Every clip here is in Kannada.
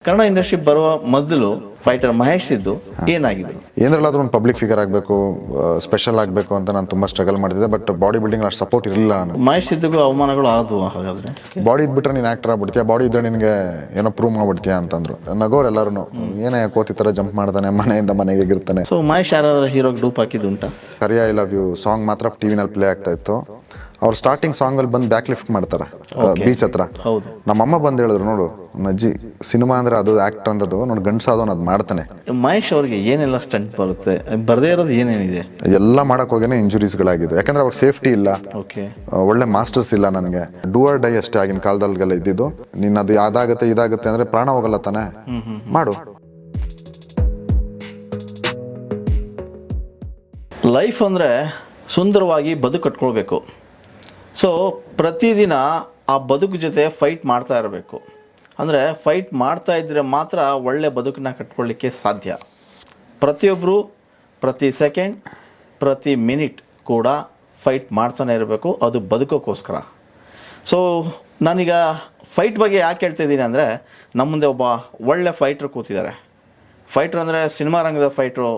ಕನ್ನಡ ಇಂಡಸ್ಟ್ರಿ ಬರುವ ಮೊದಲು ಫೈಟರ್ ಮಹೇಶ್ ಸಿದ್ದು ಏನಾಗಿದೆ? ಏನಾದ್ರೂ ಒಂದು ಪಬ್ಲಿಕ್ ಫಿಗರ್ ಆಗಬೇಕು, ಸ್ಪೆಷಲ್ ಆಗಬೇಕು ಅಂತ ನಾನು ತುಂಬಾ ಸ್ಟ್ರಗಲ್ ಮಾಡ್ತಿದ್ದೆ. ಬಟ್ ಬಾಡಿ ಬಿಲ್ಡಿಂಗ್ ಅಷ್ಟು ಸಪೋರ್ಟ್ ಇರಲಿಲ್ಲ. ನಾನು ಮಹೇಶ್ ಸಿದ್ದುಗೂ ಅವಮಾನಗಳು ಆದವು. ಹಾಗಾದ್ರೆ ಬಾಡಿ ಇದ್ಬಿಟ್ರೆ ನೀನು ಆಕ್ಟರ್ ಆಗ್ಬಿಡ್ತೀಯ, ಬಾಡಿ ಇದ್ರೆ ನಿನಗೆ ಏನೋ ಪ್ರೂವ್ ಮಾಡ್ಬಿಡ್ತೀಯ ಅಂತಂದ್ರು. ನಗೋರು ಎಲ್ಲರೂ, ಏನೇ ಕೋತಿ ತರ ಜಂಪ್ ಮಾಡ್ತಾನೆ, ಮನೆಯಿಂದ ಮನೆಗೆ ಇರ್ತಾನೆ. ಸೊ ಮಹೇಶ್ ಯಾರಾದ್ರೂ ಹೀರೋಗೆ ಡೂಪ್ ಹಾಕಿದ್ದು ಉಂಟಾ? ಕರಿಯ ಐ ಲವ್ ಯು ಸಾಂಗ್ ಮಾತ್ರ ಟಿವಿನಲ್ಲಿ ಪ್ಲೇ ಆಗ್ತಾ ಇತ್ತು. ಅವ್ರು ಸ್ಟಾರ್ಟಿಂಗ್ ಸಾಂಗ್ ಅಲ್ಲಿ ಬಂದು ಬ್ಯಾಕ್ ಲಿಫ್ಟ್ ಮಾಡ್ತಾರೆ ಬೀಚ್ ಹತ್ರ. ಹೌದು, ನಮ್ಮಮ್ಮ ಬಂದು ಹೇಳಿದ್ರು, ನೋಡು ನಜ್ಜಿ ಸಿನಿಮಾ ಅಂದ್ರೆ ಅದು ಆಕ್ಟರ್ ಅಂದದ್ದು, ನೋಡು ಗಂಡಸಾದವನು ಅದು ಮಾಡ್ತಾನೆ. ಮಹೇಶ್ ಅವ್ರಿಗೆ ಏನೆಲ್ಲ ಸ್ಟಂಟ್ ಬರುತ್ತೆ, ಬರದೇ ಇರೋದು ಏನೇನಿದೆ ಎಲ್ಲ ಮಾಡಕ್ ಹೋಗೇನೆ ಇಂಜುರೀಸ್ಗಳಾಗಿದೆ. ಯಾಕಂದ್ರೆ ಅವ್ರ ಸೇಫ್ಟಿ ಇಲ್ಲ, ಓಕೆ, ಒಳ್ಳೆ ಮಾಸ್ಟರ್ಸ್ ಇಲ್ಲ. ನನಗೆ ಡೂ ಆರ್ ಡೈ ಅಷ್ಟೇ ಆಗಿನ ಕಾಲದಲ್ಲಿಗೆಲ್ಲ ಇದ್ದಿದ್ದು. ನೀನ್ ಅದು ಅದಾಗತ್ತೆ ಇದಾಗುತ್ತೆ ಅಂದ್ರೆ ಪ್ರಾಣ ಹೋಗಲ್ಲ ತಾನೆ, ಮಾಡು. ಲೈಫ್ ಅಂದರೆ ಸುಂದರವಾಗಿ ಬದುಕು ಕಟ್ಕೊಳ್ಬೇಕು. ಸೊ ಪ್ರತಿದಿನ ಆ ಬದುಕು ಜೊತೆ ಫೈಟ್ ಮಾಡ್ತಾ ಇರಬೇಕು. ಅಂದರೆ ಫೈಟ್ ಮಾಡ್ತಾ ಇದ್ದರೆ ಮಾತ್ರ ಒಳ್ಳೆ ಬದುಕನ್ನ ಕಟ್ಕೊಳ್ಳಿಕ್ಕೆ ಸಾಧ್ಯ. ಪ್ರತಿಯೊಬ್ಬರು ಪ್ರತಿ ಸೆಕೆಂಡ್ ಪ್ರತಿ ಮಿನಿಟ್ ಕೂಡ ಫೈಟ್ ಮಾಡ್ತಾನೆ ಇರಬೇಕು, ಅದು ಬದುಕೋಕ್ಕೋಸ್ಕರ. ಸೊ ನಾನೀಗ ಫೈಟ್ ಬಗ್ಗೆ ಯಾಕೆ ಹೇಳ್ತಾ ಇದ್ದೀನಿ ಅಂದರೆ, ನಮ್ಮ ಮುಂದೆ ಒಬ್ಬ ಒಳ್ಳೆ ಫೈಟ್ರ್ ಕೂತಿದ್ದಾರೆ. ಫೈಟ್ರ್ ಅಂದರೆ ಸಿನಿಮಾ ರಂಗದ ಫೈಟ್ರು,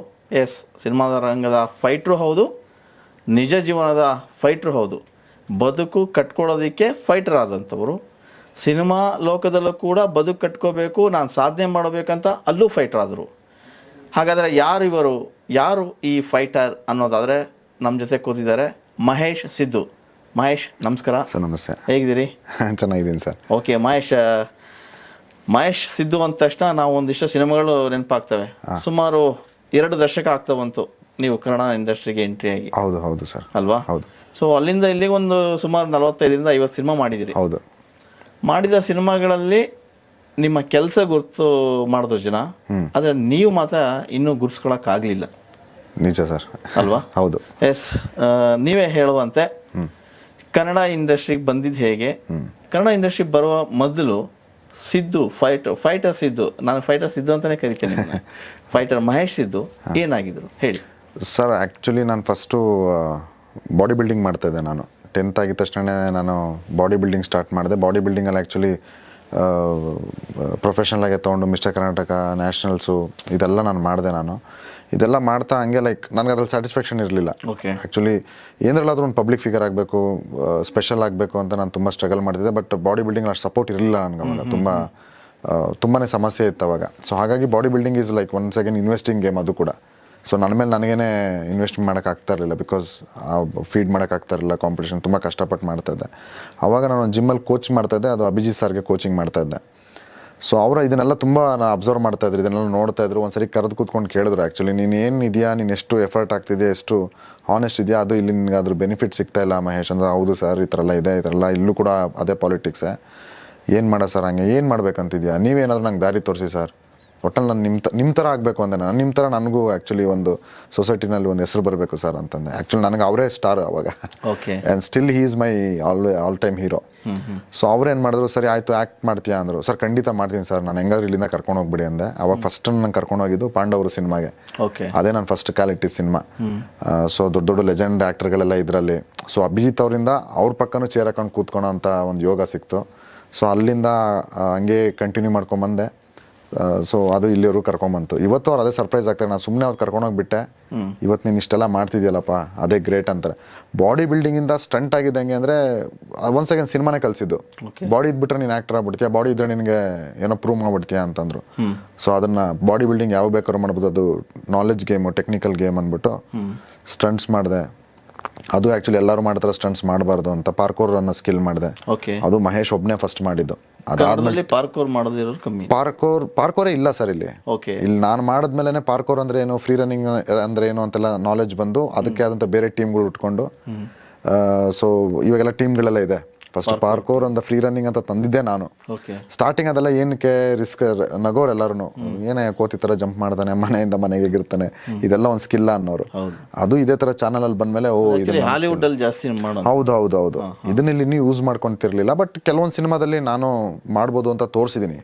ಎಸ್, ಸಿನಿಮಾದ ರಂಗದ ಫೈಟ್ರು ಹೌದು, ನಿಜ ಜೀವನದ ಫೈಟ್ರು ಹೌದು. ಬದುಕು ಕಟ್ಕೊಳ್ಳೋದಕ್ಕೆ ಫೈಟರ್ ಆದಂಥವರು. ಸಿನಿಮಾ ಲೋಕದಲ್ಲೂ ಕೂಡ ಬದುಕು ಕಟ್ಕೋಬೇಕು, ನಾನು ಸಾಧನೆ ಮಾಡಬೇಕಂತ ಅಲ್ಲೂ ಫೈಟರ್ ಆದರು. ಹಾಗಾದರೆ ಯಾರು ಇವರು, ಯಾರು ಈ ಫೈಟರ್ ಅನ್ನೋದಾದರೆ ನಮ್ಮ ಜೊತೆ ಕೂತಿದ್ದಾರೆ ಮಹೇಶ್ ಸಿದ್ದು. ಮಹೇಶ್ ನಮಸ್ಕಾರ. ಸರ್ ನಮಸ್ತೆ, ಹೇಗಿದ್ದೀರಿ? ಚೆನ್ನಾಗಿದ್ದೀನಿ ಸರ್. ಓಕೆ, ಮಹೇಶ್ ಸಿದ್ದು ಅಂದ ತಕ್ಷಣ ನಾವು ಒಂದಿಷ್ಟು ಸಿನಿಮಾಗಳು ನೆನಪಾಗ್ತವೆ. ಸುಮಾರು 2 ದಶಕ ಆಗ್ತಾ ಬಂತು ನೀವು ಕನ್ನಡ ಇಂಡಸ್ಟ್ರಿಗೆ ಎಂಟ್ರಿ ಆಗಿ. ಹೌದು ಹೌದು ಸರ್, ಅಲ್ವಾ? ಹೌದು. ಸೊ ಅಲ್ಲಿಂದ ಇಲ್ಲಿಗೆ ಒಂದು ಸುಮಾರು 45ರಿಂದ 50 ಸಿನಿಮಾ ಮಾಡಿದಿರಿ. ಹೌದು. ಮಾಡಿದ ಸಿನಿಮಾಗಳಲ್ಲಿ ನಿಮ್ಮ ಕೆಲಸ ಗುರುತು ಮಾಡಿದ್ರು ಜನ, ಆದರೆ ನೀವು ಮಾತ್ರ ಇನ್ನೂ ಗುರ್ಸ್ಕೊಳಕ್ ಆಗ್ಲಿಲ್ಲ. ನಿಜ ಸರ್, ಅಲ್ವಾ? ಹೌದು. ಎಸ್, ನೀವೇ ಹೇಳುವಂತೆ ಕನ್ನಡ ಇಂಡಸ್ಟ್ರಿಗೆ ಬಂದಿದ್ದು ಹೇಗೆ? ಕನ್ನಡ ಇಂಡಸ್ಟ್ರಿ ಬರುವ ಮೊದಲು ಸಿದ್ದು ಫೈಟರ್ ಸಿದ್ದು, ನಾನು ಫೈಟರ್ ಸಿದ್ದು ಅಂತಾನೆ ಕರಿತೇನೆ, ಫೈಟರ್ ಮಹೇಶ್ ಸಿದ್ದು ಏನಾಗಿದ್ರು ಹೇಳಿ ಸರ್. ಆ್ಯಕ್ಚುಲಿ ನಾನು ಫಸ್ಟು ಬಾಡಿ ಬಿಲ್ಡಿಂಗ್ ಮಾಡ್ತಾಯಿದ್ದೆ. ನಾನು 10th ಆಗಿದ ತಕ್ಷಣ ನಾನು ಬಾಡಿ ಬಿಲ್ಡಿಂಗ್ ಸ್ಟಾರ್ಟ್ ಮಾಡಿದೆ. ಬಾಡಿ ಬಿಲ್ಡಿಂಗಲ್ಲಿ ಆ್ಯಕ್ಚುಲಿ ಪ್ರೊಫೆಷ್ನಲಾಗೆ ತೊಗೊಂಡು ಮಿಸ್ಟರ್ ಕರ್ನಾಟಕ, ನ್ಯಾಷನಲ್ಸು ಇದೆಲ್ಲ ನಾನು ಮಾಡಿದೆ. ನಾನು ಇದೆಲ್ಲ ಮಾಡ್ತಾ ಹಂಗೆ ಲೈಕ್ ನನಗೆ ಅದ್ರಲ್ಲಿ ಸ್ಯಾಟಿಸ್ಫ್ಯಾಕ್ಷನ್ ಇರಲಿಲ್ಲ. ಆ್ಯಕ್ಚುಲಿ ಏನರಲ್ಲಾದ್ರೂ ಒಂದು ಪಬ್ಲಿಕ್ ಫಿಗರ್ ಆಗಬೇಕು, ಸ್ಪೆಷಲ್ ಆಗಬೇಕು ಅಂತ ನಾನು ತುಂಬ ಸ್ಟ್ರಗಲ್ ಮಾಡ್ತಿದ್ದೆ. ಬಟ್ ಬಾಡಿ ಬಿಲ್ಡಿಂಗ್ ಅಷ್ಟು ಸಪೋರ್ಟ್ ಇರಲಿಲ್ಲ ನನಗೆ ಅವಾಗ. ತುಂಬಾ ಸಮಸ್ಯೆ ಇತ್ತು ಅವಾಗ. ಸೊ ಹಾಗಾಗಿ body building is like once again investing game ಅದು ಕೂಡ. ಸೊ ನನ್ನ ಮೇಲೆ ನನಗೇನೆ ಇನ್ವೆಸ್ಟ್ ಮಾಡೋಕ್ಕಾಗ್ತಾ ಇರಲಿಲ್ಲ, ಬಿಕಾಸ್ ಫೀಡ್ ಮಾಡೋಕ್ಕಾಗ್ತಾ ಇರಲಿಲ್ಲ. ಕಾಂಪಿಟೇಷನ್ ತುಂಬ ಕಷ್ಟಪಟ್ಟು ಮಾಡ್ತಾಯಿದ್ದೆ. ಆವಾಗ ನಾನು ಒಂದು ಜಿಮ್ಮಲ್ಲಿ ಕೋಚ್ ಮಾಡ್ತಾಯಿದ್ದೆ, ಅದು ಅಭಿಜಿತ್ ಸರ್ಗೆ ಕೋಚಿಂಗ್ ಮಾಡ್ತಾಯಿದ್ದೆ. ಸೊ ಅವರ ಇದನ್ನೆಲ್ಲ ತುಂಬ ನಾನು ಅಬ್ಸರ್ವ್ ಮಾಡ್ತಾಯಿದ್ರು, ಇದನ್ನೆಲ್ಲ ನೋಡ್ತಾಯಿದ್ರು. ಒಂದ್ಸರಿ ಕರೆದು ಕೂತ್ಕೊಂಡು ಕೇಳಿದ್ರು, ಆ್ಯಕ್ಚುಲಿ ನೀನು ಏನು ಇದೆಯಾ, ನೀನು ಎಷ್ಟು ಎಫರ್ಟ್ ಆಗ್ತಿದೆಯಾ, ಎಷ್ಟು ಹಾನೆಸ್ಟ್ ಇದೆಯಾ, ಅದು ಇಲ್ಲಿ ನಿನಗೆ ಅದ್ರ ಬೆನಿಫಿಟ್ ಸಿಗ್ತಾ ಇಲ್ಲ ಮಹೇಶ್ ಅಂದ್ರೆ. ಹೌದು ಸರ್, ಈ ಥರ ಎಲ್ಲ ಇದೆ, ಈ ಥರ ಎಲ್ಲ ಇಲ್ಲೂ ಕೂಡ ಅದೇ ಪಾಲಿಟಿಕ್ಸೇ. ಏನು ಮಾಡೋ ಸರ್, ಹಂಗೆ ಏನು ಮಾಡ್ಬೇಕಂತಿದ್ಯಾ, ನೀವೇನಾದರೂ ನಂಗೆ ದಾರಿ ತೋರಿಸಿ ಸರ್, ಒಟ್ಟಲ್ಲಿ ನಾನು ನಿಮ್ಮ ಥರ ಆಗಬೇಕು ಅಂದೆ. ನಾನು ನಿಮ್ಮ ಥರ ನನಗೂ ಆ್ಯಕ್ಚುಲಿ ಒಂದು ಸೊಸೈಟಿನಲ್ಲಿ ಒಂದು ಹೆಸರು ಬರಬೇಕು ಸರ್ ಅಂತಂದೆ. ಆ್ಯಕ್ಚುಲಿ ನನಗೆ ಅವರೇ ಸ್ಟಾರ್ ಅವಾಗ, and still he is my all time hero. So ಅವ್ರೇನು ಮಾಡಿದ್ರು, ಸರಿ ಆಯಿತು ಆ್ಯಕ್ಟ್ ಮಾಡ್ತೀಯಾ ಅಂದರು. ಸರ್ ಖಂಡಿತ ಮಾಡ್ತೀನಿ ಸರ್, ನಾನು ಹೆಂಗಾದ್ರೂ ಇಲ್ಲಿಂದ ಕರ್ಕೊಂಡು ಹೋಗ್ಬಿಡಿ ಅಂದೆ. ಅವಾಗ ಫಸ್ಟ್ ನಂಗೆ ಕರ್ಕೊಂಡು ಹೋಗಿದ್ದು ಪಾಂಡವರು ಸಿನಿಮಾಗೆ. ಅದೇ ನಾನು ಫಸ್ಟ್ ಕ್ವಾಲಿಟಿ ಸಿನಿಮಾ. ಸೊ ದೊಡ್ಡ ದೊಡ್ಡ ಲೆಜೆಂಡ್ ಆ್ಯಕ್ಟರ್ಗಳೆಲ್ಲ ಇದರಲ್ಲಿ. ಸೊ ಅಭಿಜಿತ್ ಅವರಿಂದ ಅವ್ರ ಪಕ್ಕನೂ ಚೇರ್ ಹಾಕೊಂಡು ಕೂತ್ಕೊಳ್ಳೋ ಅಂತ ಒಂದು ಯೋಗ ಸಿಕ್ತು. ಸೊ ಅಲ್ಲಿಂದ ಹಂಗೆ ಕಂಟಿನ್ಯೂ ಮಾಡ್ಕೊಂಬಂದೆ. ಸೊ ಅದು ಇಲ್ಲಿಯವರು ಕರ್ಕೊಂಬಂತು. ಇವತ್ತು ಅವ್ರು ಅದೇ ಸರ್ಪ್ರೈಸ್ ಆಗ್ತಾರೆ, ನಾನು ಸುಮ್ಮನೆ ಅವ್ರು ಕರ್ಕೊಂಡೋಗ್ಬಿಟ್ಟೆ, ಇವತ್ತು ನೀನು ಇಷ್ಟೆಲ್ಲ ಮಾಡ್ತಿದ್ಯಲ್ಲಪ್ಪ ಅದೇ ಗ್ರೇಟ್ ಅಂತಾರೆ. ಬಾಡಿ ಬಿಲ್ಡಿಂಗಿಂದ ಸ್ಟಂಟ್ ಆಗಿದ್ದಂಗೆ ಅಂದರೆ ಒಂದು ಸೆಕೆಂಡ್ ಸಿನಿಮಾನೇ ಕಲಿಸಿದ್ದು. ಬಾಡಿ ಇದ್ಬಿಟ್ರೆ ನೀನು ಆ್ಯಕ್ಟರ್ ಆಗ್ಬಿಡ್ತೀಯ, ಬಾಡಿ ಇದ್ರೆ ನಿನಗೆ ಏನೋ ಪ್ರೂವ್ ಮಾಡ್ಬಿಡ್ತೀಯ ಅಂತಂದ್ರು. ಸೊ ಅದನ್ನು ಬಾಡಿ ಬಿಲ್ಡಿಂಗ್ ಯಾವ ಬೇಕಾದ್ರೂ ಮಾಡ್ಬೋದು, ಅದು ನಾಲೆಜ್ ಗೇಮು, ಟೆಕ್ನಿಕಲ್ ಗೇಮ್ ಅಂದ್ಬಿಟ್ಟು ಸ್ಟಂಟ್ಸ್ ಮಾಡಿದೆ. ಅದು ಆ್ಯಕ್ಚುಲಿ ಎಲ್ಲರೂ ಮಾಡ್ತಾರೆ, ಸ್ಟಂಟ್ಸ್ ಮಾಡಬಾರ್ದು ಅಂತ ಪಾರ್ಕೋರ್ ಅನ್ನೋ ಸ್ಕಿಲ್ ಮಾಡಿದೆ. ಅದು ಮಹೇಶ್ ಒಬ್ಬನೇ ಫಸ್ಟ್ ಮಾಡಿದ್ದು. ಅದಾದ್ಮೇಲೆ ಪಾರ್ಕೋರ್ ಮಾಡೋದಿರೋರು ಕಮ್ಮಿ. ಪಾರ್ಕೋರೇ ಇಲ್ಲ ಸರ್ ಇಲ್ಲಿ. ಇಲ್ಲಿ ನಾನು ಮಾಡಿದ್ಮೇಲೆ ಪಾರ್ಕೋರ್ ಅಂದ್ರೆ ಏನು, ಫ್ರೀ ರನ್ನಿಂಗ್ ಅಂದ್ರೆ ಏನು ಅಂತೆಲ್ಲ ನಾಲೆಜ್ ಬಂದು ಅದಕ್ಕೆ ಆದಂತ ಬೇರೆ ಟೀಮ್ಗಳು ಉಟ್ಕೊಂಡು, ಸೊ ಇವಾಗೆಲ್ಲ ಟೀಮ್ಗಳೆಲ್ಲ ಇದೆ. ಫಸ್ಟ್ ಪಾರ್ಕೋರ್ ಅಂತ ಫ್ರೀ ರನ್ನಿಂಗ್ ಅಂತ ತಂದಿದ್ದೆ ನಾನು. ಸ್ಟಾರ್ಟಿಂಗ್ ಅದೆಲ್ಲ ಏನಕ್ಕೆ ರಿಸ್ಕ್, ನಗೋರ್ ಎಲ್ಲರೂ ಏನೇ ಕೋತಿ ತರ ಜಂಪ್ ಮಾಡ್ತಾನೆ, ಮನೆಯಿಂದ ಮನೆಗೆ ಇರ್ತಾನೆ, ಇದೆಲ್ಲ ಒಂದು ಸ್ಕಿಲ್ ಅನ್ನೋರು. ಅದು ಇದೇ ತರ ಚಾನಲ್ ಅಲ್ಲಿ ಬಂದ್ಮೇಲೆ ಹಾಲಿವುಡ್ ಅಲ್ಲಿ ಜಾಸ್ತಿ ಹೌದು ಹೌದು ಹೌದು ಇದನ್ನ ಇಲ್ಲಿ ನೀವು ಯೂಸ್ ಮಾಡ್ಕೊಂತಿರ್ಲಿಲ್ಲ. ಬಟ್ ಕೆಲವೊಂದು ಸಿನಿಮಾದಲ್ಲಿ ನಾನು ಮಾಡ್ಬೋದು ಅಂತ ತೋರಿಸಿದೀನಿ,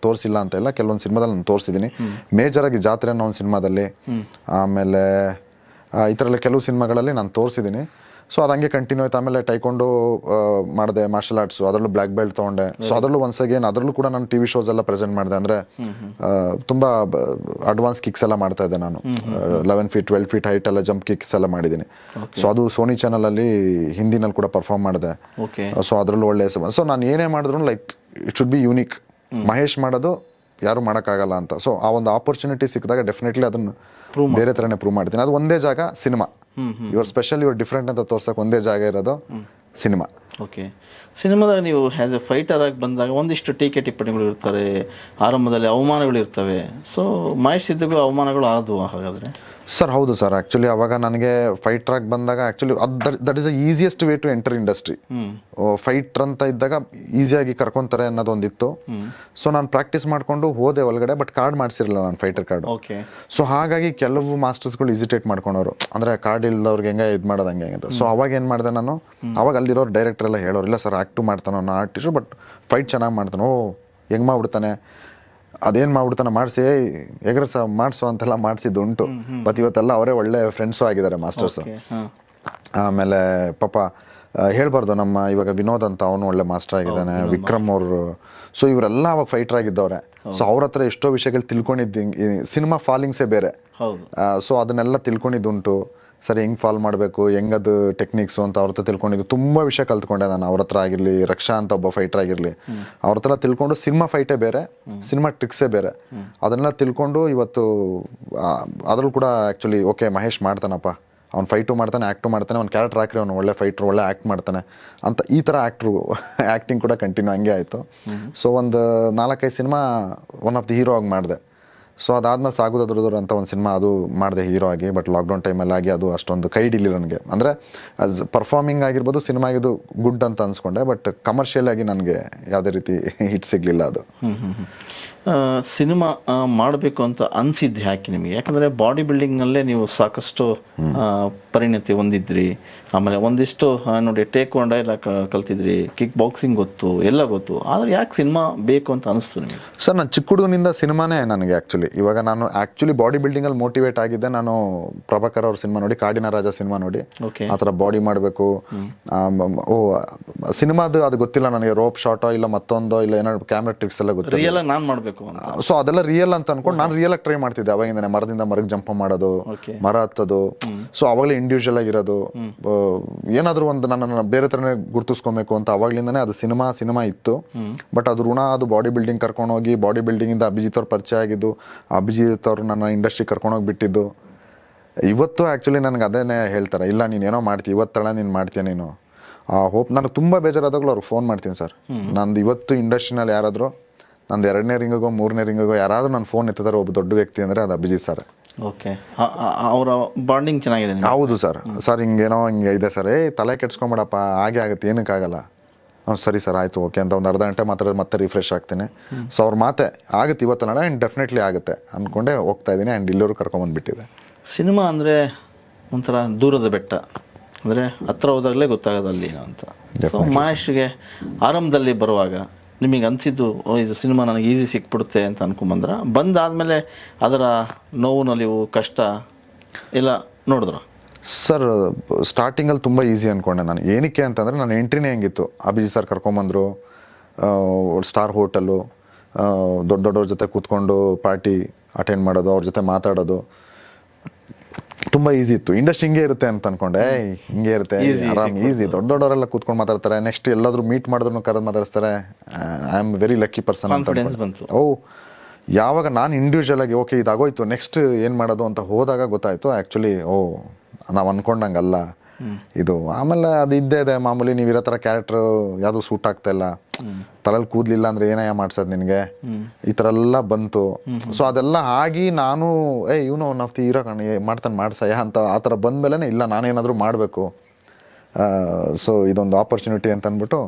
ತೋರಿಸಿಲ್ಲ ಅಂತ ಇಲ್ಲ, ಕೆಲವೊಂದು ಸಿನಿಮಾದಲ್ಲಿ ನಾನು ತೋರಿಸಿದೀನಿ. ಮೇಜರ್ ಆಗಿ ಜಾತ್ರೆ ಅನ್ನೋ ಒಂದು ಸಿನಿಮಾದಲ್ಲಿ, ಆಮೇಲೆ ಈ ಥರ ಎಲ್ಲ ಕೆಲವು ಸಿನಿಮಾಗಳಲ್ಲಿ ನಾನು ತೋರಿಸಿದ್ದೀನಿ. ಸೊ ಅದು ಹಂಗೆ ಕಂಟಿನ್ಯೂ ಆಯ್ತು. ಆಮೇಲೆ ಟೈಕೊಂಡು ಮಾಡಿದೆ, ಮಾರ್ಷಲ್ ಆರ್ಟ್ಸ್, ಅದರಲ್ಲೂ ಬ್ಲ್ಯಾಕ್ ಬೆಲ್ಟ್ ತೊಗೊಂಡೆ. ಸೊ ಅದರಲ್ಲೂ ಒನ್ಸ್ ಅಗೇನ್ ಅದರಲ್ಲೂ ಕೂಡ ನಾನು ಟಿವಿ ಶೋಸ್ ಎಲ್ಲ ಪ್ರೆಸೆಂಟ್ ಮಾಡಿದೆ. ಅಂದರೆ ತುಂಬ ಅಡ್ವಾನ್ಸ್ ಕಿಕ್ಸ್ ಎಲ್ಲ ಮಾಡ್ತಾ ಇದ್ದೆ ನಾನು. 11 ಫೀಟ್ 12 ಫೀಟ್ ಹೈಟ್ ಎಲ್ಲ ಜಂಪ್ ಕಿಕ್ಸ್ ಎಲ್ಲ ಮಾಡಿದ್ದೀನಿ. ಸೊ ಅದು ಸೋನಿ ಚಾನಲಲ್ಲಿ ಹಿಂದಿನಲ್ಲಿ ಕೂಡ ಪರ್ಫಾರ್ಮ್ ಮಾಡಿದೆ. ಸೊ ಅದರಲ್ಲೂ ಒಳ್ಳೆ ಹೆಸರು. ಸೊ ನಾನು ಏನೇ ಮಾಡಿದ್ರು like it should be unique. Mahesh ಮಾಡೋದು ಯಾರು ಮಾಡೋಕ್ಕಾಗಲ್ಲ ಅಂತ. ಸೊ ಆ ಒಂದು ಆಪರ್ಚುನಿಟಿ ಸಿಕ್ಕಿದಾಗ ಡೆಫಿನೆಟ್ಲಿ ಅದನ್ನು ಬೇರೆ ಥರನೇ ಪ್ರೂವ್ ಮಾಡ್ತೀನಿ. ಅದು ಒಂದೇ ಜಾಗ ಸಿನಿಮಾ. ಇವ್ರ ಸ್ಪೆಷಲ್, ಇವ್ರ ಡಿಫ್ರೆಂಟ್ ಅಂತ ತೋರ್ಸಕ್ಕೆ ಒಂದೇ ಜಾಗ ಇರೋದು ಸಿನಿಮಾ. ಓಕೆ, ಸಿನಿಮಾದಾಗ ನೀವು ಆ್ಯಸ್ ಎ ಫೈಟರ್ ಆಗಿ ಬಂದಾಗ ಒಂದಿಷ್ಟು ಟೀಕೆ ಟಿಪ್ಪಣಿಗಳು ಇರ್ತಾರೆ, ಆರಂಭದಲ್ಲಿ ಅವಮಾನಗಳು ಇರ್ತವೆ. ಸೊ ಮಹೇಶ್ ಸಿದ್ದಿಗೂ ಅವಮಾನಗಳು ಆದವು ಹಾಗಾದರೆ? ಸರ್ ಹೌದು ಸರ್. ಆ್ಯಕ್ಚುಲಿ ಅವಾಗ ನನಗೆ ಫೈಟರ್ ಆಗಿ ಬಂದಾಗ actually that is the easiest way to enter industry. Fighter ಅಂತ ಇದ್ದಾಗ ಈಸಿಯಾಗಿ ಕರ್ಕೊಂತಾರೆ ಅನ್ನೋದೊಂದಿತ್ತು. ಸೊ ನಾನು ಪ್ರಾಕ್ಟೀಸ್ ಮಾಡಿಕೊಂಡು ಹೋದೆ ಒಳಗಡೆ, ಬಟ್ ಕಾರ್ಡ್ ಮಾಡಿಸಿರಲಿಲ್ಲ ನಾನು, ಫೈಟರ್ ಕಾರ್ಡ್. ಸೊ ಹಾಗಾಗಿ ಕೆಲವು ಮಾಸ್ಟರ್ಸ್ಗಳು ಇಸಿಟೇಟ್ ಮಾಡ್ಕೊಂಡವರು, ಅಂದರೆ ಕಾರ್ಡ್ ಇಲ್ದವ್ರಿಗೆ ಹೆಂಗೆ ಇದು ಮಾಡೋದು ಹಂಗೆ ಅಂತ. ಸೊ ಅವಾಗ ಏನು ಮಾಡಿದೆ ನಾನು, ಅವಾಗ ಅಲ್ಲಿರೋರು ಡೈರೆಕ್ಟರ್ ಎಲ್ಲ ಹೇಳೋರು, ಇಲ್ಲ ಸರ್ ಆ್ಯಕ್ಟು ಮಾಡ್ತಾನೋ ನಾನು ಆರ್ಟಿಸ್ಟು, ಬಟ್ ಫೈಟ್ ಚೆನ್ನಾಗಿ ಮಾಡ್ತಾನೆ, ಓ ಹೆಂಗೆ ಮಾಡ್ಬಿಡ್ತಾನೆ, ಅದೇನು ಮಾಡ್ಬಿಡ್ತಾನೆ, ಮಾಡಿಸಿ ಎಗರಸ ಮಾಡಿಸು ಅಂತೆಲ್ಲ ಮಾಡಿಸಿದ್ದು ಉಂಟು. ಬಟ್ ಇವತ್ತೆಲ್ಲ ಅವರೇ ಒಳ್ಳೆ ಫ್ರೆಂಡ್ಸು ಆಗಿದ್ದಾರೆ ಮಾಸ್ಟರ್ಸು. ಆಮೇಲೆ ಪಾಪ ಹೇಳ್ಬಾರ್ದು, ನಮ್ಮ ಇವಾಗ ವಿನೋದ್ ಅಂತ ಅವನು ಒಳ್ಳೆ ಮಾಸ್ಟರ್ ಆಗಿದ್ದಾನೆ, ವಿಕ್ರಮ್ ಅವರು. ಸೊ ಇವರೆಲ್ಲ ಅವಾಗ ಫೈಟರ್ ಆಗಿದ್ದವ್ರೆ. ಸೊ ಅವ್ರ ಹತ್ರ ಎಷ್ಟೋ ವಿಷಯಗಳು ತಿಳ್ಕೊಂಡಿದ್ದು, ಸಿನಿಮಾ ಫಾಲಿಂಗ್ಸೇ ಬೇರೆ. ಸೊ ಅದನ್ನೆಲ್ಲ ತಿಳ್ಕೊಂಡಿದ್ದುಂಟು. ಸರಿ ಹೆಂಗೆ ಫಾಲ್ ಮಾಡಬೇಕು, ಹೆಂಗದು ಟೆಕ್ನಿಕ್ಸು ಅಂತ ಅವ್ರ ಹತ್ರ ತಿಳ್ಕೊಂಡಿದ್ದು ತುಂಬ ವಿಷಯ ಕಲ್ತ್ಕೊಂಡೆ ನಾನು. ಅವ್ರ ಹತ್ರ ಆಗಿರಲಿ, ರಕ್ಷಾ ಅಂತ ಒಬ್ಬ ಫೈಟರ್ ಆಗಿರಲಿ, ಅವ್ರ ಹತ್ರ ತಿಳ್ಕೊಂಡು ಸಿನಿಮಾ ಫೈಟೇ ಬೇರೆ, ಸಿನಿಮಾ ಟ್ರಿಕ್ಸೇ ಬೇರೆ. ಅದನ್ನೆಲ್ಲ ತಿಳ್ಕೊಂಡು ಇವತ್ತು ಅದ್ರಲ್ಲೂ ಕೂಡ ಆ್ಯಕ್ಚುಲಿ ಓಕೆ ಮಹೇಶ್ ಮಾಡ್ತಾನಪ್ಪ, ಅವ್ನು ಫೈಟು ಮಾಡ್ತಾನೆ, ಆ್ಯಕ್ಟು ಮಾಡ್ತಾನೆ, ಅವ್ನು ಕ್ಯಾರೆಕ್ಟರ್ ಹಾಕ್ರಿ, ಅವ್ನು ಒಳ್ಳೆ ಫೈಟ್ರು, ಒಳ್ಳೆ ಆ್ಯಕ್ಟ್ ಮಾಡ್ತಾನೆ ಅಂತ ಈ ಥರ ಆ್ಯಕ್ಟಿಂಗ್ ಕೂಡ ಕಂಟಿನ್ಯೂ ಹಂಗೆ ಆಯಿತು. ಸೊ ಒಂದು 4-5 cinema one of the hero ಆಗಿ ಮಾಡಿದೆ. ಸೊ ಅದಾದ್ಮೇಲೆ ಸಾಗುದಾದ್ರದವ್ರು ಅಂತ ಒಂದು ಸಿನಿಮಾ ಅದು ಮಾಡಿದೆ ಹೀರೋ ಆಗಿ. ಬಟ್ ಲಾಕ್ಡೌನ್ ಟೈಮಲ್ಲಿ ಆಗಿ ಅದು ಅಷ್ಟೊಂದು ಕೈ ಹಿಡಿಲಿಲ್ಲ ನನಗೆ. ಅಂದರೆ ಆಸ್ ಪರ್ಫಾರ್ಮಿಂಗ್ ಆಗಿರ್ಬೋದು, ಸಿನಿಮಾ ಆಗಿದ್ದು ಗುಡ್ ಅಂತ ಅನ್ಸ್ಕೊಂಡೆ, ಬಟ್ ಕಮರ್ಷಿಯಲ್ ಆಗಿ ನನಗೆ ಯಾವುದೇ ರೀತಿ ಹಿಟ್ ಸಿಗಲಿಲ್ಲ ಅದು. ಸಿನಿಮಾ ಮಾಡಬೇಕು ಅಂತ ಅನಿಸಿದ್ದು ಯಾಕೆ ನಿಮಗೆ? ಯಾಕಂದರೆ ಬಾಡಿ ಬಿಲ್ಡಿಂಗ್ನಲ್ಲೇ ನೀವು ಸಾಕಷ್ಟು ಪರಿಣತಿ ಹೊಂದಿದ್ರಿ. ಆಮೇಲೆ ಒಂದಿಷ್ಟು ನೋಡಿ ಟೇಕ್ವಾಂಡೋ ಎಲ್ಲ ಕಲ್ತಿದ್ರಿ, ಕಿಕ್ ಬಾಕ್ಸಿಂಗ್ ಗೊತ್ತು, ಎಲ್ಲ ಗೊತ್ತು. ಆದರೆ ಯಾಕೆ ಸಿನಿಮಾ ಬೇಕು ಅಂತ ಅನಿಸ್ತು ನಿಮಗೆ? ಸರ್ ನಾನು ಚಿಕ್ಕ ಹುಡುಗನಿಂದ ಸಿನಿಮಾನೇ ನನಗೆ ಆ್ಯಕ್ಚುಲಿ. ಇವಾಗ ನಾನು ಆ್ಯಕ್ಚುಲಿ ಬಾಡಿ ಬಿಲ್ಡಿಂಗಲ್ಲಿ ಮೋಟಿವೇಟ್ ಆಗಿದ್ದೆ ನಾನು ಪ್ರಭಾಕರ್ ಅವ್ರ ಸಿನಿಮಾ ನೋಡಿ, ಕಾಡಿನ ರಾಜ ಸಿನಿಮಾ ನೋಡಿ ಆ ಥರ ಬಾಡಿ ಮಾಡಬೇಕು. ಸಿನಿಮಾದು ಅದು ಗೊತ್ತಿಲ್ಲ ನನಗೆ, ರೋಪ್ ಶಾಟೋ ಇಲ್ಲ ಮತ್ತೊಂದೋ ಇಲ್ಲ ಏನೋ ಕ್ಯಾಮ್ರಾ ಟ್ರಿಕ್ಸ್ ಎಲ್ಲ ಗೊತ್ತಿಲ್ಲ. ರಿಯಲ್ ನಾನು ಮಾಡಬೇಕು. ಸೊ ಅದೆಲ್ಲ ರಿಯಲ್ ಅಂತ ಅನ್ಕೊಂಡು ನಾನು ರಿಯಲ್ ಆಗಿ ಟ್ರೈ ಮಾಡ್ತಿದ್ದೆ ಅವಾಗಿಂದಾನೆ. ಮರದಿಂದ ಮರಕ್ಕೆ ಜಂಪ್ ಮಾಡೋದು, ಮರ ಹತ್ತೋದು. ಸೊ ಅವಾಗಲೇ ಇಂಡಿವಿಜುವಲ್ ಆಗಿರೋದು, ಏನಾದರೂ ಒಂದು ನನ್ನನ್ನು ಬೇರೆ ಥರನೇ ಗುರುತಿಸ್ಕೊಬೇಕು ಅಂತ ಅವಾಗ್ಲಿಂದಾನೆ ಅದು ಸಿನಿಮಾ ಇತ್ತು. ಬಟ್ ಅದು ಋಣ, ಅದು ಬಾಡಿ ಬಿಲ್ಡಿಂಗ್ ಕರ್ಕೊಂಡೋಗಿ, ಬಾಡಿ ಬಿಲ್ಡಿಂಗ್ ಇಂದ ಅಭಿಜಿತ್ ಅವ್ರು ಪರಿಚಯ ಆಗಿದ್ದು, ಅಭಿಜಿತ್ ಅವ್ರು ನನ್ನ ಇಂಡಸ್ಟ್ರಿ ಕರ್ಕೊಂಡೋಗಿ ಬಿಟ್ಟಿದ್ದು. ಇವತ್ತು ಆ್ಯಕ್ಚುಲಿ ನನಗೆ ಅದೇನೇ ಹೇಳ್ತಾರೆ, ಇಲ್ಲ ನೀನೇನೋ ಮಾಡ್ತೀಯ, ಇವತ್ತಳ ನೀನು ಮಾಡ್ತೀಯ ನೀನು. ಆ ಹೋಪ್ ನನಗೆ ತುಂಬ ಬೇಜಾರಾದಾಗಲೂ ಅವ್ರಿಗೆ ಫೋನ್ ಮಾಡ್ತೀನಿ ಸರ್. ನಂದು ಇವತ್ತು ಇಂಡಸ್ಟ್ರಿನಲ್ಲಿ ಯಾರಾದರೂ ನಂದು 2ನೇ ರಿಂಗಿಗೋ 3ನೇ ರಿಂಗಿಗೋ ಯಾರಾದರೂ ನನ್ನ ಫೋನ್ ಎತ್ತಿದಾರೆ ಒಬ್ಬ ದೊಡ್ಡ ವ್ಯಕ್ತಿ ಅಂದರೆ ಅದು ಅಭಿಜಿತ್ ಸರ್. ಓಕೆ, ಅವರ ಬಾಂಡಿಂಗ್ ಚೆನ್ನಾಗಿದೆ. ಹೌದು ಸರ್. ಸರ್ ಹಿಂಗೇನೋ ಹಿಂಗೆ ಇದೆ ಸರ್, ತಲೆ ಕೆಡ್ಸ್ಕೊಂಬೇಡಪ್ಪ, ಹಾಗೆ ಆಗುತ್ತೆ, ಏನಕ್ಕೆ ಆಗಲ್ಲ. ಸರಿ ಸರ್ ಆಯಿತು ಓಕೆ ಅಂತ ಒಂದು ಅರ್ಧ ಗಂಟೆ ಮಾತಾಡೋದು ಮತ್ತೆ ರಿಫ್ರೆಶ್ ಆಗ್ತೀನಿ. ಸೊ ಅವ್ರ ಮಾತೆ ಆಗುತ್ತೆ ಇವತ್ತಲ್ಲ, ಆ್ಯಂಡ್ ಡೆಫಿನೆಟ್ಲಿ ಆಗುತ್ತೆ ಅಂದ್ಕೊಂಡೆ ಹೋಗ್ತಾ ಇದ್ದೀನಿ. ಆ್ಯಂಡ್ ಇಲ್ಲರೂ ಕರ್ಕೊಂಬಂದುಬಿಟ್ಟಿದೆ. ಸಿನಿಮಾ ಅಂದರೆ ಒಂಥರ ದೂರದ ಬೆಟ್ಟ, ಅಂದರೆ ಹತ್ರ ಹೋದಾಗಲೇ ಗೊತ್ತಾಗೋದು ಅಲ್ಲಿ ಅಂತ. ಸೊ ಮಹೇಶ್ಗೆ ಆರಂಭದಲ್ಲಿ ಬರುವಾಗ ನಿಮಗೆ ಅನಿಸಿದ್ದು ಇದು ಸಿನಿಮಾ ನನಗೆ ಈಸಿ ಸಿಕ್ಬಿಡುತ್ತೆ ಅಂತ ಅನ್ಕೊಂಬಂದ್ರೆ, ಬಂದಾದಮೇಲೆ ಅದರ ನೋವು ನಲಿವು ಕಷ್ಟ ಎಲ್ಲ ನೋಡಿದ್ರು? ಸರ್ ಸ್ಟಾರ್ಟಿಂಗಲ್ಲಿ ತುಂಬ ಈಸಿ ಅಂದ್ಕೊಂಡೆ ನಾನು. ಏನಕ್ಕೆ ಅಂತಂದರೆ ನನ್ನ ಎಂಟ್ರಿನೇ ಹೆಂಗಿತ್ತು, ಅಭಿಜಿತ್ ಸರ್ ಕರ್ಕೊಂಬಂದರು, ಸ್ಟಾರ್ ಹೋಟೆಲು, ದೊಡ್ಡವ್ರ ಜೊತೆ ಕೂತ್ಕೊಂಡು ಪಾರ್ಟಿ ಅಟೆಂಡ್ ಮಾಡೋದು, ಅವ್ರ ಜೊತೆ ಮಾತಾಡೋದು ತುಂಬ ಈಸಿ ಇತ್ತು. ಇಂಡಸ್ಟ್ರಿ ಹಿಂಗೆ ಇರುತ್ತೆ ಅಂತ ಅನ್ಕೊಂಡೆ, ಹಿಂಗೆ ಇರುತ್ತೆ ಆರಾಮ್ ಈಸಿ, ದೊಡ್ಡವರೆಲ್ಲ ಕೂತ್ಕೊಂಡು ಮಾತಾಡ್ತಾರೆ. ನೆಕ್ಸ್ಟ್ ಎಲ್ಲಾದರೂ ಮೀಟ್ ಮಾಡಿದ್ರು ಕರೆದು ಮಾತಾಡ್ತಾರೆ. I am very lucky person ಅಂತ. ಯಾವಾಗ ನಾನು ಇಂಡಿವಿಜುವಲ್ ಆಗಿ ಓಕೆ ಇದಾಗೋಯ್ತು, ನೆಕ್ಸ್ಟ್ ಏನು ಮಾಡೋದು ಅಂತ ಹೋದಾಗ ಗೊತ್ತಾಯ್ತು ಆ್ಯಕ್ಚುಲಿ ನಾವು ಅನ್ಕೊಂಡಂಗಲ್ಲ ಇದು. ಆಮೇಲೆ ಅದು ಇದ್ದೇ ಇದೆ ಮಾಮೂಲಿ, ನೀವು ಇರೋ ಥರ ಕ್ಯಾರೆಕ್ಟ್ರು ಯಾವುದು ಸೂಟ್ ಆಗ್ತಾ ಇಲ್ಲ, ತಲೆಯಲ್ಲಿ ಕೂದಲಿಲ್ಲ ಅಂದರೆ ಏನಯ್ಯ ಮಾಡ್ಸೋದು ನಿನಗೆ, ಈ ಥರ ಎಲ್ಲ ಬಂತು. ಸೊ ಅದೆಲ್ಲ ಆಗಿ ನಾನು ಇವನು ಒನ್ ಆಫ್ ದಿ ಹೀರೋ ಮಾಡ್ತಾನೆ ಮಾಡ್ಸಯ್ಯ ಅಂತ ಆ ಥರ ಬಂದಮೇಲೆ ಇಲ್ಲ ನಾನೇನಾದರೂ ಮಾಡಬೇಕು, ಸೊ ಇದೊಂದು ಆಪರ್ಚುನಿಟಿ ಅಂತ ಅಂದ್ಬಿಟ್ಟು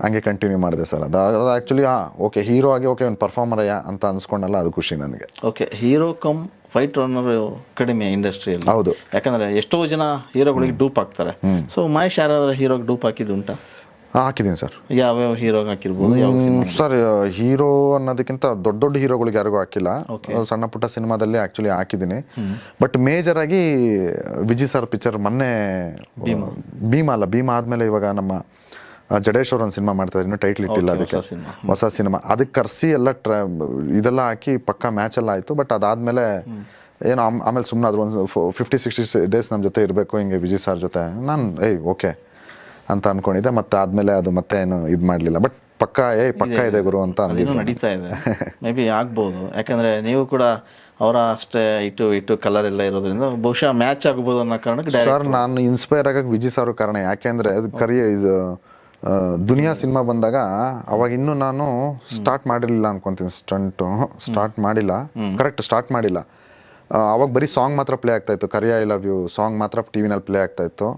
ಹಂಗೆ ಕಂಟಿನ್ಯೂ ಮಾಡಿದೆ ಸರ್. ಅದು ಆ್ಯಕ್ಚುಲಿ ಓಕೆ ಹೀರೋ ಆಗಿ ಓಕೆ ಒಂದು ಪರ್ಫಾರ್ಮರ್ ಅಂತ ಅನ್ಸ್ಕೊಂಡಲ್ಲ, ಅದು ಖುಷಿ ನನಗೆ. ಓಕೆ, ಹೀರೋ ಕಮ್ ಫೈಟರ್ ಅನ್ನೋರು ಕಡಿಮೆ ಇಂಡಸ್ಟ್ರಿಯಲ್ಲಿ. ಹೌದು, ಯಾಕಂದರೆ ಎಷ್ಟೋ ಜನ ಹೀರೋಗಳಿಗೆ ಡೂಪ್ ಆಗ್ತಾರೆ. ಸೊ ಮಹೇಶ್ ಯಾರಾದ್ರೂ ಹೀರೋಗೆ ಡೂಪ್ ಹಾಕಿದ್ದು ಉಂಟಾ? ಹಾಕಿದ್ದೀನಿ ಸರ್. ಯಾವ್ಯಾವ ಹೀರೋಗೆ ಹಾಕಿರ್ಬೋದು, ಯಾವ ಸಿನಿಮಾ? ಸರ್ ಹೀರೋ ಅನ್ನೋದಕ್ಕಿಂತ ದೊಡ್ಡ ದೊಡ್ಡ ಹೀರೋಗಳಿಗೆ ಯಾರಿಗೂ ಹಾಕಿಲ್ಲ. ಸಣ್ಣ ಪುಟ್ಟ ಸಿನಿಮಾದಲ್ಲಿ ಆಕ್ಚುಲಿ ಹಾಕಿದ್ದೀನಿ. ಬಟ್ ಮೇಜರ್ ಆಗಿ ವಿಜಯ್ ಸರ್ ಪಿಕ್ಚರ್ ಮೊನ್ನೆ ಭೀಮಾ ಅಲ್ಲ, ಭೀಮಾ ಆದ್ಮೇಲೆ ಇವಾಗ ನಮ್ಮ ಜಡೇಶ್ ಅವ್ರ ಒಂದು ಸಿನಿಮಾ ಮಾಡ್ತಾ ಇದ್ದೀನಿ, ಟೈಟ್ಲ್ ಇಟ್ಟಿಲ್ಲ ಅದಕ್ಕೆ, ಹೊಸ ಸಿನಿಮಾ. ಅದಕ್ಕೆ ಕರ್ಸಿ ಎಲ್ಲ ಇದೆಲ್ಲ ಹಾಕಿ ಪಕ್ಕ ಮ್ಯಾಚ್ ಎಲ್ಲ ಆಯ್ತು. ಬಟ್ ಅದಾದ್ಮೇಲೆ ಏನೋ ಆಮೇಲೆ ಸುಮ್ಮನೆ ಅದ್ರ ಒಂದು 50-60 ಡೇಸ್ ನಮ್ಮ ಜೊತೆ ಇರಬೇಕು ಹಿಂಗೆ ವಿಜಯ್ ಸರ್ ಜೊತೆ. ನಾನು ಓಕೆ ಅಂತ ಅನ್ಕೊಂಡಿದ್ದೆ. ಮತ್ತೆ ಆದ್ಮೇಲೆ ಅದು ಮತ್ತೆ ಏನು ಇದು ಮಾಡಲಿಲ್ಲ. ಬಟ್ ಪಕ್ಕ ಇದೆ ಗುರು ಅಂತ ನಡೀತಾ ಇದೆ. ಮೇ ಬಿ ಆಗ್ಬೋದು, ಯಾಕಂದ್ರೆ ನೀವು ಕೂಡ ಅವರ ಅಷ್ಟೇ ಇಟ್ಟು ಕಲರ್ ಎಲ್ಲ ಇರೋದ್ರಿಂದ ಬಹುಶಃ ಮ್ಯಾಚ್ ಆಗ್ಬೋದು ಅನ್ನೋ ಕಾರಣಕ್ಕೆ. ಸರ್ ನಾನು ಇನ್ಸ್ಪೈರ್ ಆಗಕ್ಕೆ ವಿಜಯ್ ಸರ್ ಕಾರಣ. ಯಾಕೆಂದ್ರೆ ಅದು ಇದು ದುನಿಯಾ ಸಿನಿಮಾ ಬಂದಾಗ ಅವಾಗ ಇನ್ನೂ ನಾನು ಸ್ಟಾರ್ಟ್ ಮಾಡಿರಲಿಲ್ಲ ಅನ್ಕೊಂತೀನಿ. ಸ್ಟಾರ್ಟ್ ಮಾಡಿಲ್ಲ, ಕರೆಕ್ಟ್ ಸ್ಟಾರ್ಟ್ ಮಾಡಿಲ್ಲ. ಅವಾಗ ಬರೀ ಸಾಂಗ್ ಮಾತ್ರ ಪ್ಲೇ ಆಗ್ತಾ ಇತ್ತು, ಕರಿಯ ಐ ಲವ್ ಯು ಸಾಂಗ್ ಮಾತ್ರ ಟಿವಿನಲ್ಲಿ ಪ್ಲೇ ಆಗ್ತಾ ಇತ್ತು.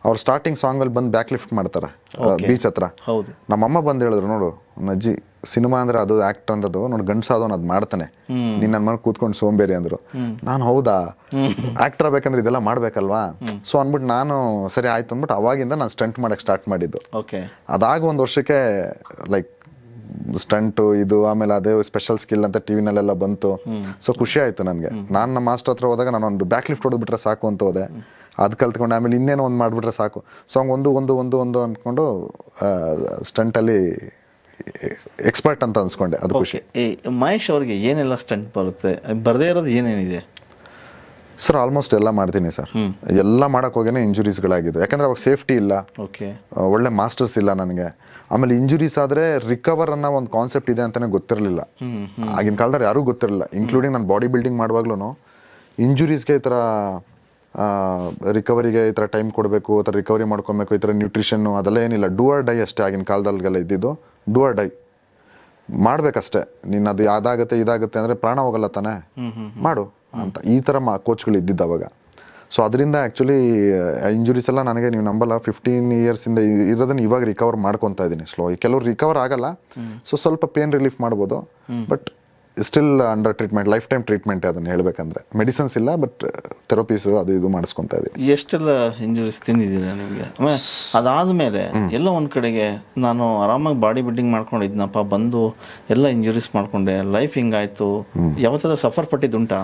ಅವ್ರು ಸ್ಟಾರ್ಟಿಂಗ್ ಸಾಂಗಲ್ಲಿ ಬಂದು ಬ್ಯಾಕ್ ಲಿಫ್ಟ್ ಮಾಡ್ತಾರೆ ಬೀಚ್ ಹತ್ರ. ನಮ್ಮಮ್ಮ ಬಂದು ಹೇಳಿದ್ರು, ನೋಡು ಅಜ್ಜಿ, ಸಿನಿಮಾ ಅಂದ್ರೆ ಅದು ಆಕ್ಟರ್ ಅಂದದು ನೋಡಿ, ಗಂಡ್ಸಾದವನು ಅದು ಮಾಡ್ತಾನೆ, ನೀನ್ ನನ್ನ ಮನೆ ಕೂತ್ಕೊಂಡು ಸೋಂಬೇರಿ ಅಂದ್ರು. ನಾನು ಹೌದಾ, ಆಕ್ಟರ್ ಬೇಕಂದ್ರೆ ಇದೆಲ್ಲ ಮಾಡ್ಬೇಕಲ್ವಾ? ಸೊ ಅಂದ್ಬಿಟ್ಟು ನಾನು ಸರಿ ಆಯ್ತು ಅಂದ್ಬಿಟ್ಟು ಅವಾಗಿಂದ ನಾನು ಸ್ಟಂಟ್ ಮಾಡಕ್ ಸ್ಟಾರ್ಟ್ ಮಾಡಿದ್ದು. ಅದಾಗ ಒಂದು ವರ್ಷಕ್ಕೆ ಲೈಕ್ ಸ್ಟಂಟು ಇದು, ಆಮೇಲೆ ಅದೇ ಸ್ಪೆಷಲ್ ಸ್ಕಿಲ್ ಅಂತ ಟಿವಿನಲ್ಲೆಲ್ಲ ಬಂತು. ಸೊ ಖುಷಿ ಆಯ್ತು ನನಗೆ. ನಾನು ನಮ್ಮ ಮಾಸ್ಟರ್ ಹತ್ರ ಹೋದಾಗ ನಾನು ಒಂದು ಬ್ಯಾಕ್ ಲಿಫ್ಟ್ ಹೊಡೆದ್ಬಿಟ್ರೆ ಸಾಕು ಅಂತ ಹೋದೆ. ಅದು ಕಲ್ತ್ಕೊಂಡು ಆಮೇಲೆ ಇನ್ನೇನೋ ಒಂದು ಮಾಡಿಬಿಟ್ರೆ ಸಾಕು. ಸಾಂಗ್ ಒಂದು ಅಂದ್ಕೊಂಡು ಸ್ಟಂಟಲ್ಲಿ ಎಕ್ಸ್ಪರ್ಟ್ ಅಂತ ಅನ್ಸ್ಕೊಂಡೆ. ಅದು ಖುಷಿ. ಮಹೇಶ್ ಅವ್ರಿಗೆ ಏನೆಲ್ಲ ಸ್ಟಂಟ್ ಬರುತ್ತೆ, ಬರದೇ ಇರೋದು ಏನೇನಿದೆ? ಸರ್ ಆಲ್ಮೋಸ್ಟ್ ಎಲ್ಲ ಮಾಡ್ತೀನಿ ಸರ್. ಎಲ್ಲ ಮಾಡಕ್ ಹೋಗೇನೆ ಇಂಜುರೀಸ್ಗಳಾಗಿದೆ. ಯಾಕಂದ್ರೆ ಅವಾಗ ಸೇಫ್ಟಿ ಇಲ್ಲ, ಒಳ್ಳೆ ಮಾಸ್ಟರ್ಸ್ ಇಲ್ಲ ನನಗೆ. ಆಮೇಲೆ ಇಂಜುರೀಸ್ ಆದ್ರೆ ರಿಕವರ್ ಅನ್ನೋ ಒಂದು ಕಾನ್ಸೆಪ್ಟ್ ಇದೆ ಅಂತಾನೆ ಗೊತ್ತಿರಲಿಲ್ಲ. ಆಗಿನ ಕಾಲದಲ್ಲಿ ಯಾರಿಗೂ ಗೊತ್ತಿರಲಿಲ್ಲ, ಇನ್ಕ್ಲೂಡಿಂಗ್ ನಾನು ಬಾಡಿ ಬಿಲ್ಡಿಂಗ್ ಮಾಡುವಾಗ್ಲೂ ಇಂಜುರೀಸ್ಗೆ ಈ ಥರ ರಿಕವರಿಗೆ ಈ ಥರ ಟೈಮ್ ಕೊಡಬೇಕು, ಈ ಥರ ರಿಕವರಿ ಮಾಡ್ಕೊಬೇಕು, ಈ ಥರ ನ್ಯೂಟ್ರಿಷನ್ನು ಅದೆಲ್ಲ ಏನಿಲ್ಲ. ಡೂ ಆರ್ ಡೈ ಅಷ್ಟೇ. ಆಗಿನ ಕಾಲದಲ್ಲಿಗೆಲ್ಲ ಇದ್ದಿದ್ದು ಡೂ ಆರ್ ಡೈ ಮಾಡ್ಬೇಕಷ್ಟೇ. ನೀನು ಅದು ಅದಾಗುತ್ತೆ ಇದಾಗುತ್ತೆ ಅಂದರೆ ಪ್ರಾಣ ಹೋಗಲ್ಲ ತಾನೆ, ಮಾಡು ಅಂತ ಈ ಥರ ಕೋಚ್ಗಳು ಇದ್ದಿದ್ದು ಅವಾಗ. ಸೊ ಅದರಿಂದ ಆ್ಯಕ್ಚುಲಿ ಇಂಜುರೀಸ್ ಎಲ್ಲ ನನಗೆ ನೀವು ನಂಬಲ್ಲ 15 ಇಯರ್ಸಿಂದ ಇರೋದನ್ನ ಇವಾಗ ರಿಕವರ್ ಮಾಡ್ಕೊತಾ ಇದ್ದೀನಿ ಸ್ಲೋ. ಕೆಲವ್ರು ರಿಕವರ್ ಆಗಲ್ಲ, ಸೊ ಸ್ವಲ್ಪ ಪೇನ್ ರಿಲೀಫ್ ಮಾಡ್ಬೋದು. But still under treatment, life time treatment. ಅದನ್ನ ಹೇಳ್ಬೇಕಂದ್ರೆ ಮೆಡಿಸಿನ್ಸ್ ಇಲ್ಲ, ಬಟ್ ಥೆರಪೀಸ್ ಅದು ಇದು ಮಾಡಿಸ್ಕೊತಾ ಇದ್ದೀನಿ. ಎಷ್ಟೆಲ್ಲ ಇಂಜುರೀಸ್ ತಿಂದಿದ್ದೀರಾ ನಿಮಗೆ? ಅದಾದ್ಮೇಲೆ ಎಲ್ಲ ಒಂದ್ ಕಡೆಗೆ ನಾನು ಆರಾಮಾಗಿ ಬಾಡಿ ಬಿಲ್ಡಿಂಗ್ ಮಾಡ್ಕೊಂಡಿದ್ನಪ್ಪ, ಬಂದು ಎಲ್ಲ ಇಂಜುರೀಸ್ ಮಾಡ್ಕೊಂಡೆ, ಲೈಫ್ ಹಿಂಗಾಯ್ತು, ಯಾವತ್ತಾದ್ರೂ ಸಫರ್ ಪಟ್ಟಿದ್ದುಂಟಾ?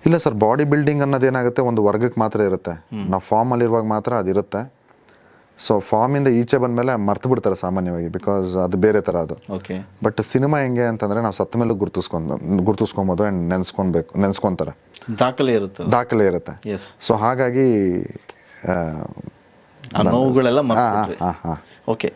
ಇಲ್ಲ ಸರ್, ಬಾಡಿ ಬಿಲ್ಡಿಂಗ್ ಅನ್ನೋದೇನಾಗುತ್ತೆ ಒಂದು ವರ್ಗಕ್ಕೆ ಮಾತ್ರ ಇರುತ್ತೆ. ನಾವು ಫಾರ್ಮ್ ಅಲ್ಲಿ ಇರುವಾಗ ಮಾತ್ರ ಅದಿರುತ್ತೆ. ಸೊ ಫಾರ್ಮಿಂದ ಈಚೆ ಬಂದಮೇಲೆ ಮರ್ತು ಬಿಡ್ತಾರೆ ಸಾಮಾನ್ಯವಾಗಿ, ಬಿಕಾಸ್ ಅದು ಬೇರೆ ಥರ ಅದು. ಬಟ್ ಸಿನಿಮಾ ಹೆಂಗೆ ಅಂತಂದ್ರೆ ನಾವು ಸತ್ತ ಮೇಲೆ ಗುರ್ತಿಸ್ಕೊಬೋದು ಆ್ಯಂಡ್ ನೆನ್ಸ್ಕೊಂತಾರೆ, ದಾಖಲೆ ಇರುತ್ತೆ. ಸೊ ಹಾಗಾಗಿ ನೋವುಗಳೆಲ್ಲ ಓಕೆ.